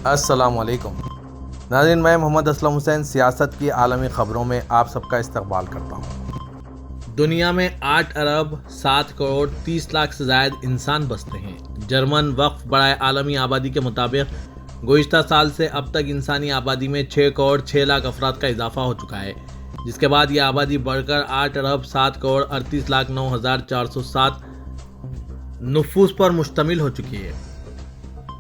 السلام علیکم ناظرین، میں محمد اسلم حسین سیاست کی عالمی خبروں میں آپ سب کا استقبال کرتا ہوں۔ دنیا میں 8 ارب 7 کروڑ 30 لاکھ سے زائد انسان بستے ہیں۔ جرمن وقف برائے عالمی آبادی کے مطابق گزشتہ سال سے اب تک انسانی آبادی میں 6 کروڑ 6 لاکھ افراد کا اضافہ ہو چکا ہے، جس کے بعد یہ آبادی بڑھ کر 8 ارب 7 کروڑ 38 لاکھ 9,407 نفوس پر مشتمل ہو چکی ہے۔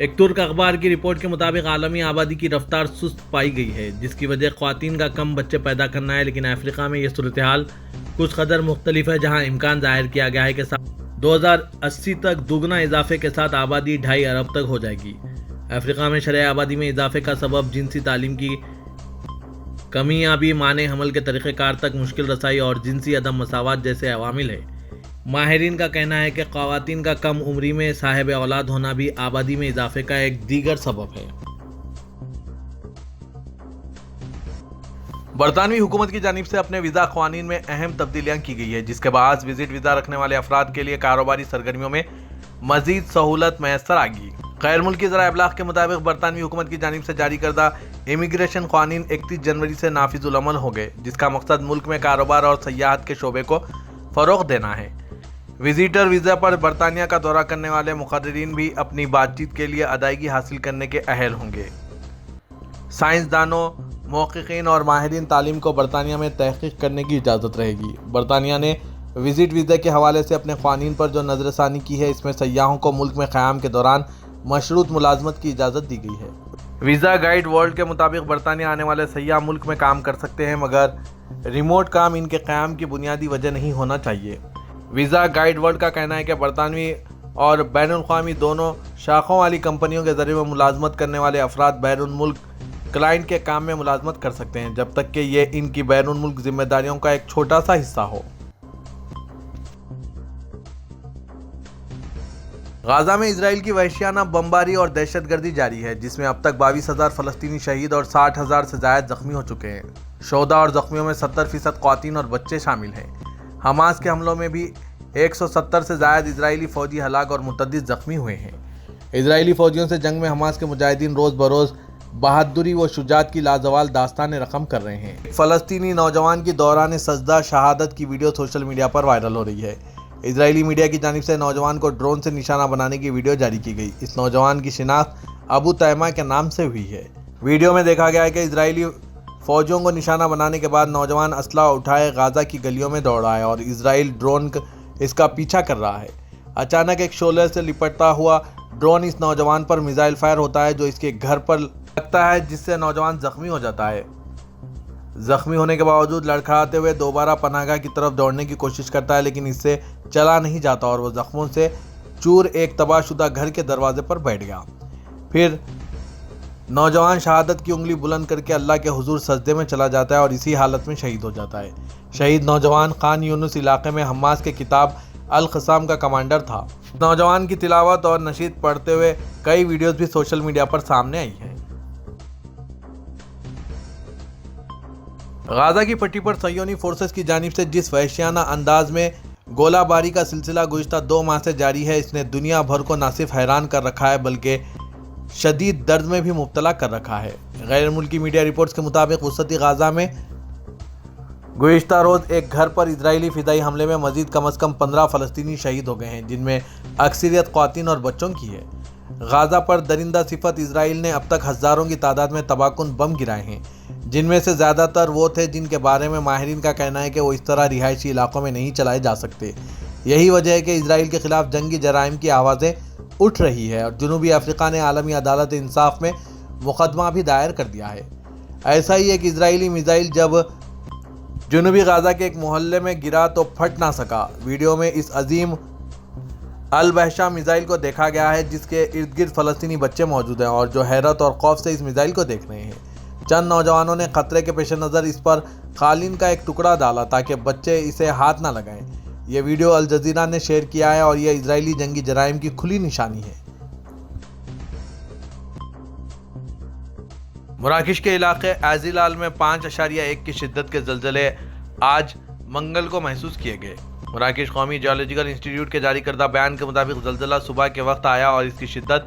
ایک ترک اخبار کی رپورٹ کے مطابق عالمی آبادی کی رفتار سست پائی گئی ہے، جس کی وجہ خواتین کا کم بچے پیدا کرنا ہے، لیکن افریقہ میں یہ صورتحال کچھ قدر مختلف ہے، جہاں امکان ظاہر کیا گیا ہے کہ 2080 تک دوگنا اضافے کے ساتھ آبادی 2.5 ارب تک ہو جائے گی۔ افریقہ میں شرح آبادی میں اضافے کا سبب جنسی تعلیم کی کمیابی، معنی حمل کے طریقہ کار تک مشکل رسائی اور جنسی عدم مساوات جیسے عوامل ہے۔ ماہرین کا کہنا ہے کہ خواتین کا کم عمری میں صاحب اولاد ہونا بھی آبادی میں اضافے کا ایک دیگر سبب ہے۔ برطانوی حکومت کی جانب سے اپنے ویزا قوانین میں اہم تبدیلیاں کی گئی ہے، جس کے باعث وزٹ ویزا رکھنے والے افراد کے لیے کاروباری سرگرمیوں میں مزید سہولت میسر آ گئی۔ غیر ملکی ذرائع ابلاغ کے مطابق برطانوی حکومت کی جانب سے جاری کردہ امیگریشن قوانین 31 جنوری سے نافذ العمل ہو گئے، جس کا مقصد ملک میں کاروبار اور سیاحت کے شعبے کو فروغ دینا ہے۔ وزیٹر ویزا پر برطانیہ کا دورہ کرنے والے مقررین بھی اپنی بات چیت کے لیے ادائیگی حاصل کرنے کے اہل ہوں گے۔ سائنسدانوں، محققین اور ماہرین تعلیم کو برطانیہ میں تحقیق کرنے کی اجازت رہے گی۔ برطانیہ نے وزٹ ویزا کے حوالے سے اپنے قوانین پر جو نظر ثانی کی ہے، اس میں سیاحوں کو ملک میں قیام کے دوران مشروط ملازمت کی اجازت دی گئی ہے۔ ویزا گائیڈ ورلڈ کے مطابق برطانیہ آنے والے سیاح ملک میں کام کر سکتے ہیں، مگر ریموٹ کام ان کے قیام کی بنیادی وجہ نہیں ہونا چاہیے۔ ویزا گائیڈ ورلڈ کا کہنا ہے کہ برطانوی اور بین الاقوامی دونوں شاخوں والی کمپنیوں کے ذریعے ملازمت کرنے والے افراد بیرون ملک کلائنٹ کے کام میں ملازمت کر سکتے ہیں، جب تک کہ یہ ان کی بیرون ملک ذمہ داریوں کا ایک چھوٹا سا حصہ ہو۔ غزہ میں اسرائیل کی وحشیانہ بمباری اور دہشت گردی جاری ہے، جس میں اب تک 22,000 فلسطینی شہید اور 60,000 سے زائد زخمی ہو چکے ہیں۔ شہداء اور زخمیوں میں 70% خواتین اور بچے شامل ہیں۔ حماس کے حملوں میں بھی 170 سے زائد اسرائیلی فوجی ہلاک اور متعدد زخمی ہوئے ہیں۔ اسرائیلی فوجیوں سے جنگ میں حماس کے مجاہدین روز بروز بہادری و شجاعت کی لازوال داستانیں رقم کر رہے ہیں۔ ایک فلسطینی نوجوان کی دوران سجدہ شہادت کی ویڈیو سوشل میڈیا پر وائرل ہو رہی ہے۔ اسرائیلی میڈیا کی جانب سے نوجوان کو ڈرون سے نشانہ بنانے کی ویڈیو جاری کی گئی۔ اس نوجوان کی شناخت ابو تیمہ کے نام سے ہوئی ہے۔ ویڈیو میں دیکھا گیا ہے کہ اسرائیلی فوجیوں کو نشانہ بنانے کے بعد نوجوان اسلحہ اٹھائے غزہ کی گلیوں میں دوڑ رہا ہے اور اسرائیل ڈرون اس کا پیچھا کر رہا ہے۔ اچانک ایک شعلے سے لپٹتا ہوا ڈرون اس نوجوان پر میزائل فائر ہوتا ہے، جو اس کے گھر پر لگتا ہے، جس سے نوجوان زخمی ہو جاتا ہے۔ زخمی ہونے کے باوجود لڑکھڑاتے ہوئے دوبارہ پناہ گاہ کی طرف دوڑنے کی کوشش کرتا ہے، لیکن اس سے چلا نہیں جاتا اور وہ زخموں سے چور ایک تباہ شدہ گھر کے دروازے پر بیٹھ گیا۔ پھر نوجوان شہادت کی انگلی بلند کر کے اللہ کے حضور سجدے میں چلا جاتا ہے اور اسی حالت میں شہید ہو جاتا ہے۔ شہید نوجوان خان یونس علاقے میں حماس کے کتاب القسام کا کمانڈر تھا۔ نوجوان کی تلاوت اور نشید پڑھتے ہوئے کئی ویڈیوز بھی سوشل میڈیا پر سامنے آئی ہیں۔ غزہ کی پٹی پر صہیونی فورسز کی جانب سے جس وحشیانہ انداز میں گولہ باری کا سلسلہ گزشتہ 2 ماہ سے جاری ہے، اس نے دنیا بھر کو نہ صرف حیران کر رکھا ہے بلکہ شدید درد میں بھی مبتلا کر رکھا ہے۔ غیر ملکی میڈیا رپورٹس کے مطابق وسطی غزہ میں گزشتہ روز ایک گھر پر اسرائیلی فضائی حملے میں مزید کم از کم 15 فلسطینی شہید ہو گئے ہیں، جن میں اکثریت خواتین اور بچوں کی ہے۔ غزہ پر درندہ صفت اسرائیل نے اب تک ہزاروں کی تعداد میں تباہ کن بم گرائے ہیں، جن میں سے زیادہ تر وہ تھے جن کے بارے میں ماہرین کا کہنا ہے کہ وہ اس طرح رہائشی علاقوں میں نہیں چلائے جا سکتے۔ یہی وجہ ہے کہ اسرائیل کے خلاف جنگی جرائم کی آوازیں اٹھ رہی ہے اور جنوبی افریقہ نے عالمی عدالت انصاف میں مقدمہ بھی دائر کر دیا ہے۔ ایسا ہی ایک اسرائیلی میزائل جب جنوبی غزہ کے ایک محلے میں گرا تو پھٹ نہ سکا۔ ویڈیو میں اس عظیم البحشہ میزائل کو دیکھا گیا ہے، جس کے ارد گرد فلسطینی بچے موجود ہیں اور جو حیرت اور خوف سے اس میزائل کو دیکھ رہے ہیں۔ چند نوجوانوں نے خطرے کے پیش نظر اس پر قالین کا ایک ٹکڑا ڈالا تاکہ بچے اسے ہاتھ نہ لگائیں۔ یہ ویڈیو الجزیرہ نے شیئر کیا ہے اور یہ اسرائیلی جنگی جرائم کی کھلی نشانی ہے۔ مراکش کے علاقے ایزیلال میں 5.1 کی شدت کے زلزلے آج منگل کو محسوس کیے گئے۔ مراکش قومی جیولوجیکل انسٹی ٹیوٹ کے جاری کردہ بیان کے مطابق زلزلہ صبح کے وقت آیا اور اس کی شدت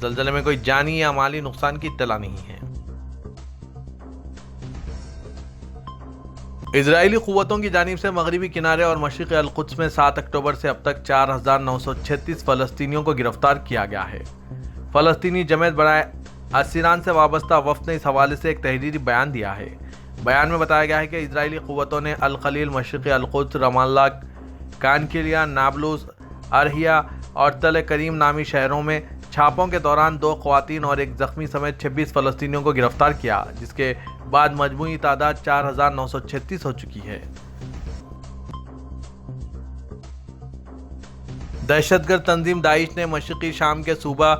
زلزلے میں کوئی جانی یا مالی نقصان کی اطلاع نہیں ہے۔ اسرائیلی قوتوں کی جانب سے مغربی کنارے اور مشرقی القدس میں 7 اکتوبر سے اب تک 4,936 فلسطینیوں کو گرفتار کیا گیا ہے۔ فلسطینی جمعیت برائے اسیران سے وابستہ وفد نے اس حوالے سے ایک تحریری بیان دیا ہے۔ بیان میں بتایا گیا ہے کہ اسرائیلی قوتوں نے الخلیل، مشرقی القدس، رام اللہ، کانکیلیا، نابلس، ارحیہ اور تل کریم نامی شہروں میں چھاپوں کے دوران 2 خواتین اور 1 زخمی سمیت 26 فلسطینیوں کو گرفتار کیا، جس کے بعد مجموعی تعداد 4,936 ہو چکی ہے۔ دہشت گرد تنظیم داعش نے مشرقی شام کے صوبہ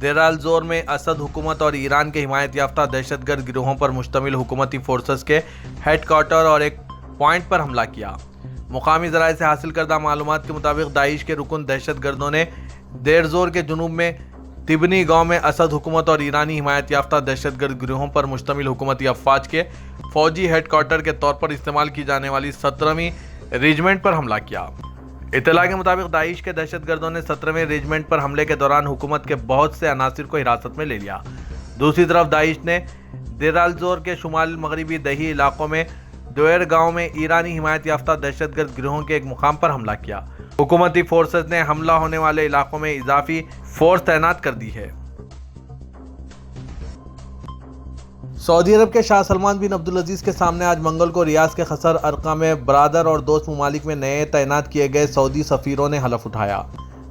دیر الزور میں اسد حکومت اور ایران کے حمایت یافتہ دہشت گرد گروہوں پر مشتمل حکومتی فورسز کے ہیڈ کوارٹر اور ایک پوائنٹ پر حملہ کیا۔ مقامی ذرائع سے حاصل کردہ معلومات کے مطابق داعش کے رکن دہشت گردوں نے دیر زور کے جنوب میں تبنی گاؤں میں اسد حکومت اور ایرانی حمایت یافتہ دہشت گرد گروہوں پر مشتمل حکومتی افواج کے فوجی ہیڈ کوارٹر کے طور پر استعمال کی جانے والی 17ویں ریجمنٹ پر حملہ کیا۔ اطلاع کے مطابق داعش کے دہشت گردوں نے 17ویں ریجمنٹ پر حملے کے دوران حکومت کے بہت سے عناصر کو حراست میں لے لیا۔ دوسری طرف داعش نے دیر الزور کے شمال مغربی دیہی علاقوں میں دوئر گاؤں میں ایرانی حمایت یافتہ دہشت گرد گروہوں کے ایک مقام پر حملہ کیا۔ حکومتی فورسز نے حملہ ہونے والے علاقوں میں اضافی فورس تعینات کر دی ہے۔ سعودی عرب کے شاہ سلمان بن عبدالعزیز کے سامنے آج منگل کو ریاض کے قصر ارقہ میں برادر اور دوست ممالک میں نئے تعینات کیے گئے سعودی سفیروں نے حلف اٹھایا۔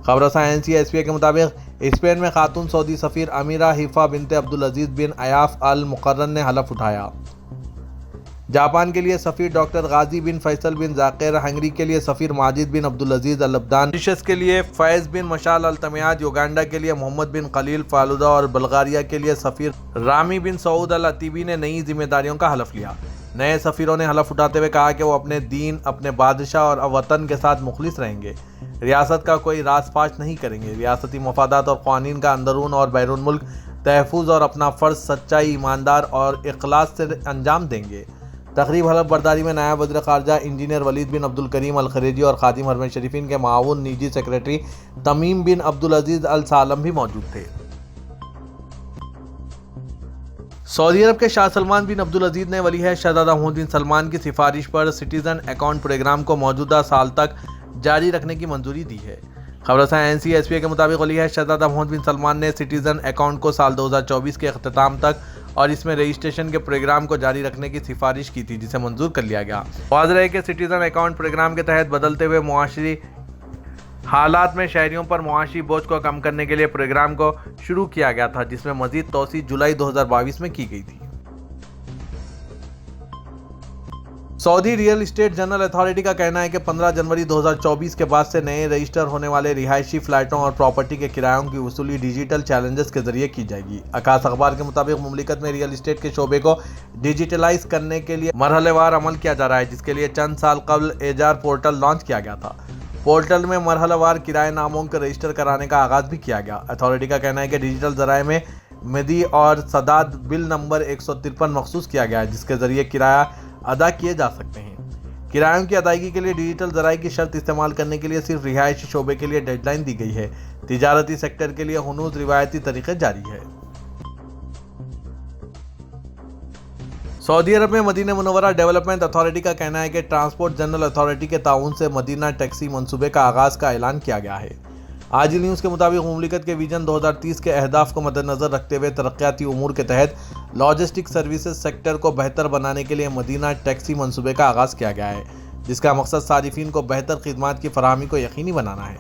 خبر رساں NCSPA کے مطابق اسپین میں خاتون سعودی سفیر امیرہ حفا بنت عبدالعزیز بن عیاف المقرن نے حلف اٹھایا۔ جاپان کے لیے سفیر ڈاکٹر غازی بن فیصل بن ذاکر، ہنگری کے لیے سفیر ماجد بن عبدالعزیز الابدان، ماریشس کے لیے فیض بن مشال التمیاد، یوگانڈا کے لیے محمد بن خلیل فالودہ اور بلغاریہ کے لیے سفیر رامی بن سعود العتیبی نے نئی ذمہ داریوں کا حلف لیا۔ نئے سفیروں نے حلف اٹھاتے ہوئے کہا کہ وہ اپنے دین، اپنے بادشاہ اور وطن کے ساتھ مخلص رہیں گے، ریاست کا کوئی راز فاش نہیں کریں گے، ریاستی مفادات اور قوانین کا اندرون اور بیرون ملک تحفظ اور اپنا فرض سچائی، ایماندار اور اخلاص سے انجام دیں گے۔ تقریب حلف برداری میں نائب وزیر خارجہ انجینئر ولید بن عبدالکریم الخریجی اور خادم حرمین شریفین کے معاون نجی سیکریٹری تمیم بن عبدالعزیز السالم بھی موجود تھے۔ سعودی عرب کے شاہ سلمان بن عبدالعزیز نے ولیعہد شہزادہ محمد بن سلمان کی سفارش پر سٹیزن اکاؤنٹ پروگرام کو موجودہ سال تک جاری رکھنے کی منظوری دی ہے۔ خبر رساں NCSPA کے مطابق ولیعہد شہزادہ محمد بن سلمان نے سٹیزن اکاؤنٹ کو سال 2024 کے اختتام تک اور اس میں رجسٹریشن کے پروگرام کو جاری رکھنے کی سفارش کی تھی، جسے منظور کر لیا گیا۔ واضح ہے کہ سٹیزن اکاؤنٹ پروگرام کے تحت بدلتے ہوئے معاشی حالات میں شہریوں پر معاشی بوجھ کو کم کرنے کے لیے پروگرام کو شروع کیا گیا تھا، جس میں مزید توسیع جولائی 2022 میں کی گئی تھی۔ سعودی ریئل اسٹیٹ جنرل اتھارٹی کا کہنا ہے کہ 15 جنوری 2024 کے بعد سے نئے رجسٹر ہونے والے رہائشی فلیٹوں اور پراپرٹی کے کرایوں کی وصولی ڈیجیٹل چیلنجز کے ذریعے کی جائے گی۔ عکاس اخبار کے مطابق مملکت میں ریئل اسٹیٹ کے شعبے کو ڈیجیٹلائز کرنے کے لیے مرحلے وار عمل کیا جا رہا ہے، جس کے لیے چند سال قبل ایجار پورٹل لانچ کیا گیا تھا۔ پورٹل میں مرحلہ وار کرایہ ناموں کو رجسٹر کرانے کا آغاز بھی کیا گیا۔ اتھارٹی کا کہنا ہے کہ ڈیجیٹل ذرائع میں مدی اور سداد بل نمبر 153 مخصوص کیا گیا ہے، جس کے ذریعے کرایہ ادا کیے جا سکتے ہیں۔ کرایوں کی ادائیگی کے لیے ڈیجیٹل ذرائع کی شرط استعمال کرنے کے لیے صرف رہائشی شعبے کے لیے ڈیڈ لائن دی گئی ہے۔ تجارتی سیکٹر کے لیے ہنوز روایتی طریقے جاری ہے۔ سعودی عرب میں مدینہ منورہ ڈیولپمنٹ اتھارٹی کا کہنا ہے کہ ٹرانسپورٹ جنرل اتھارٹی کے تعاون سے مدینہ ٹیکسی منصوبے کا آغاز کا اعلان کیا گیا ہے۔ آج نیوز کے مطابق مملکت کے ویژن 2030 کے اہداف کو مد نظر رکھتے ہوئے ترقیاتی امور کے تحت لاجسٹک سروسز سیکٹر کو بہتر بنانے کے لیے مدینہ ٹیکسی منصوبے کا آغاز کیا گیا ہے، جس کا مقصد صارفین کو بہتر خدمات کی فراہمی کو یقینی بنانا ہے۔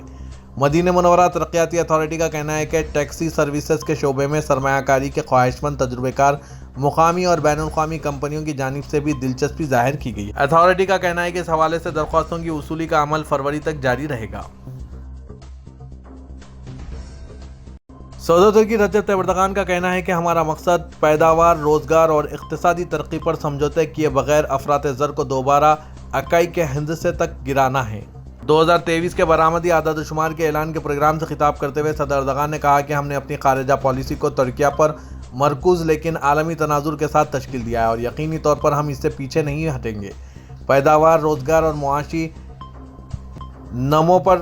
مدینہ منورہ ترقیاتی اتھارٹی کا کہنا ہے کہ ٹیکسی سروسز کے شعبے میں سرمایہ کاری کے خواہش مند تجربہ کار مقامی اور بین الاقوامی کمپنیوں کی جانب سے بھی دلچسپی ظاہر کی گئی ہے۔ اتھارٹی کا کہنا ہے کہ اس حوالے سے درخواستوں کی وصولی کا عمل فروری تک جاری رہے گا۔ صدر ترکی رجب طیب اردغان کا کہنا ہے کہ ہمارا مقصد پیداوار، روزگار اور اقتصادی ترقی پر سمجھوتے کیے بغیر افراط زر کو دوبارہ اکائی کے ہندسے تک گرانا ہے۔ 2023 کے برآمدی اعداد و شمار کے اعلان کے پروگرام سے خطاب کرتے ہوئے صدر اردغان نے کہا کہ ہم نے اپنی خارجہ پالیسی کو ترکیہ پر مرکوز لیکن عالمی تناظر کے ساتھ تشکیل دیا ہے اور یقینی طور پر ہم اس سے پیچھے نہیں ہٹیں گے۔ پیداوار، روزگار اور معاشی نمو پر